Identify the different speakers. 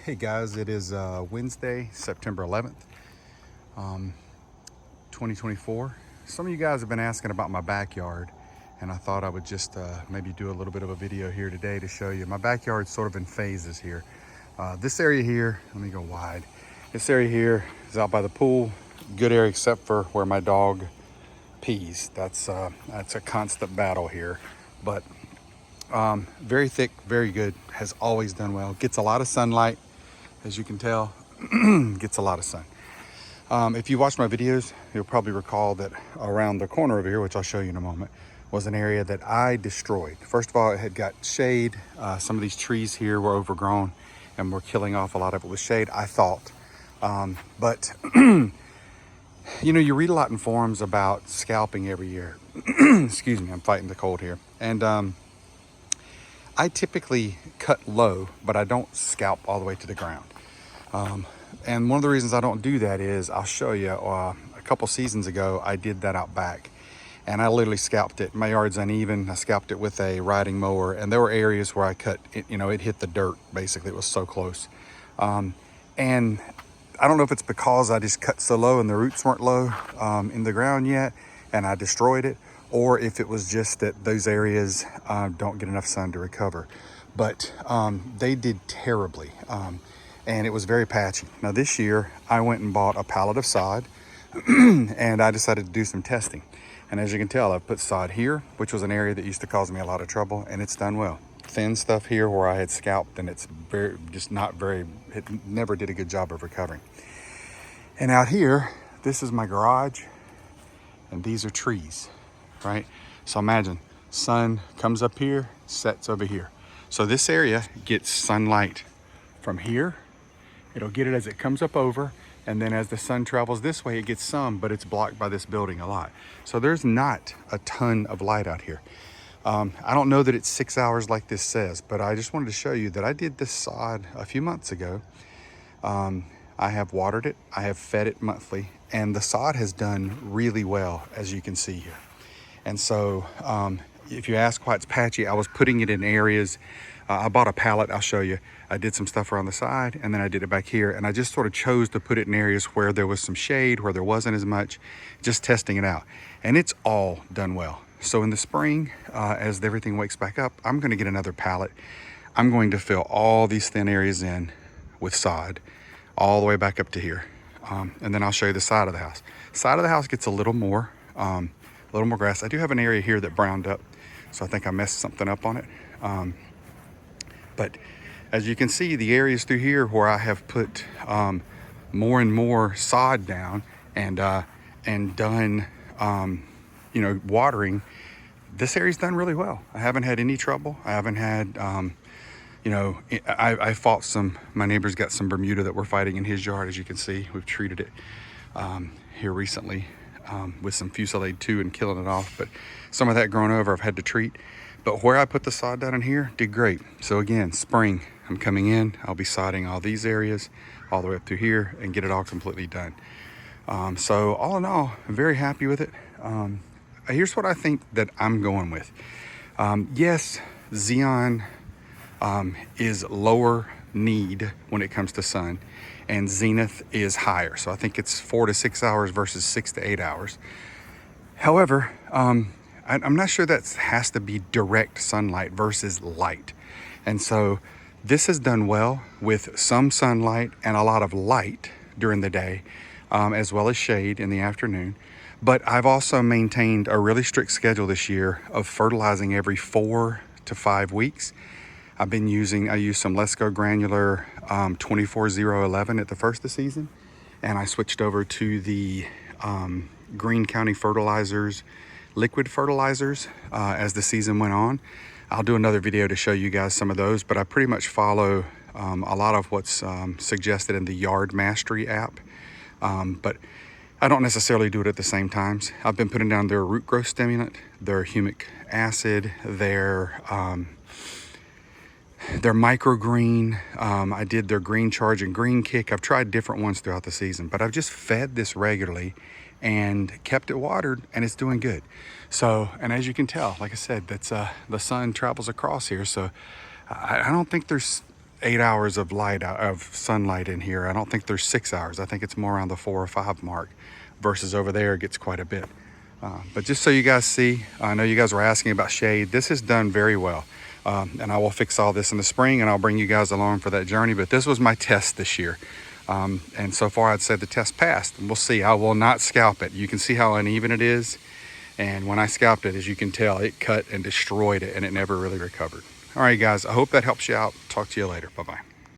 Speaker 1: Hey guys, it is Wednesday, September 11th, 2024. Some of you guys have been asking about my backyard, and I thought I would just maybe do a little bit of a video here today to show you. My backyard's sort of in phases here. This area here, let me go wide. This area here is out by the pool. Good area except for where my dog pees. That's a constant battle here, but very thick, very good, has always done well. Gets a lot of sunlight. As you can tell, gets a lot of sun. If you watch my videos, you'll probably recall that around the corner over here, which I'll show you in a moment, was an area that I destroyed. First of all, it had got shade. Some of these trees here were overgrown and were killing off a lot of it with shade, I thought. But you know, you read a lot in forums about scalping every year. Excuse me, I'm fighting the cold here. And I typically cut low, but I don't scalp all the way to the ground. And one of the reasons I don't do that is, I'll show you, a couple seasons ago, I did that out back. And I literally scalped it. My yard's uneven. I scalped it with a riding mower. And there were areas where I cut, it hit the dirt, basically. It was so close. And I don't know if it's because I just cut so low and the roots weren't low in the ground yet, and I destroyed it, or if it was just that those areas don't get enough sun to recover. But they did terribly, and it was very patchy. Now this year, I went and bought a pallet of sod, and I decided to do some testing. And as you can tell, I've put sod here, which was an area that used to cause me a lot of trouble, and it's done well. Thin stuff here where I had scalped, and it's it never did a good job of recovering. And out here, this is my garage, and these are trees, right? So imagine, sun comes up here, sets over here. So this area gets sunlight from here. It'll get it as it comes up over, and then as the sun travels this way, it gets some, but it's blocked by this building a lot. So there's not a ton of light out here. I don't know that it's 6 hours like this says, but I just wanted to show you that I did this sod a few months ago. I have watered it, I have fed it monthly, and the sod has done really well, as you can see here. And so if you ask why it's patchy, I was putting it in areas. I bought a pallet, I'll show you. I did some stuff around the side, and then I did it back here, and I just sort of chose to put it in areas where there was some shade, where there wasn't as much, just testing it out. And it's all done well. So in the spring, as everything wakes back up, I'm gonna get another pallet. I'm going to fill all these thin areas in with sod, all the way back up to here. And then I'll show you the side of the house. Side of the house gets a little more grass. I do have an area here that browned up, so I think I messed something up on it. But as you can see, the areas through here where I have put more and more sod down and done watering, this area's done really well. I haven't had any trouble. I haven't had I fought my neighbor's got some bermuda that we're fighting in his yard. As you can see, we've treated it here recently with some Fusillade 2 and killing it off, but some of that grown over I've had to treat. But where I put the sod down in here did great. So again, spring, I'm coming in, I'll be sodding all these areas all the way up through here and get it all completely done. So all in all, I'm very happy with it. Here's what I think that I'm going with. Yes, Xeon is lower need when it comes to sun, and Zenith is higher. So I think it's 4 to 6 hours versus 6 to 8 hours. However, I'm not sure that has to be direct sunlight versus light. And so this has done well with some sunlight and a lot of light during the day, as well as shade in the afternoon. But I've also maintained a really strict schedule this year of fertilizing every 4 to 5 weeks. I used some Let's Go Granular 24-0-11 at the first of the season, and I switched over to the Greene County Fertilizers, liquid fertilizers, as the season went on. I'll do another video to show you guys some of those, but I pretty much follow a lot of what's suggested in the Yard Mastery app. But I don't necessarily do it at the same times. I've been putting down their root growth stimulant, their humic acid, their microgreen. I did their green charge and green kick. I've tried different ones throughout the season, but I've just fed this regularly and kept it watered, and it's doing good. So, and as you can tell, like I said, that's the sun travels across here. So I don't think there's 8 hours of light of sunlight in here. I don't think there's 6 hours. I think it's more around the 4 or 5 mark, versus over there it gets quite a bit. But just so you guys see, I know you guys were asking about shade. This is done very well. And I will fix all this in the spring, and I'll bring you guys along for that journey. But this was my test this year. And so far I'd say the test passed, and we'll see. I will not scalp it. You can see how uneven it is. And when I scalped it, as you can tell, it cut and destroyed it, and it never really recovered. All right, guys, I hope that helps you out. Talk to you later. Bye-bye.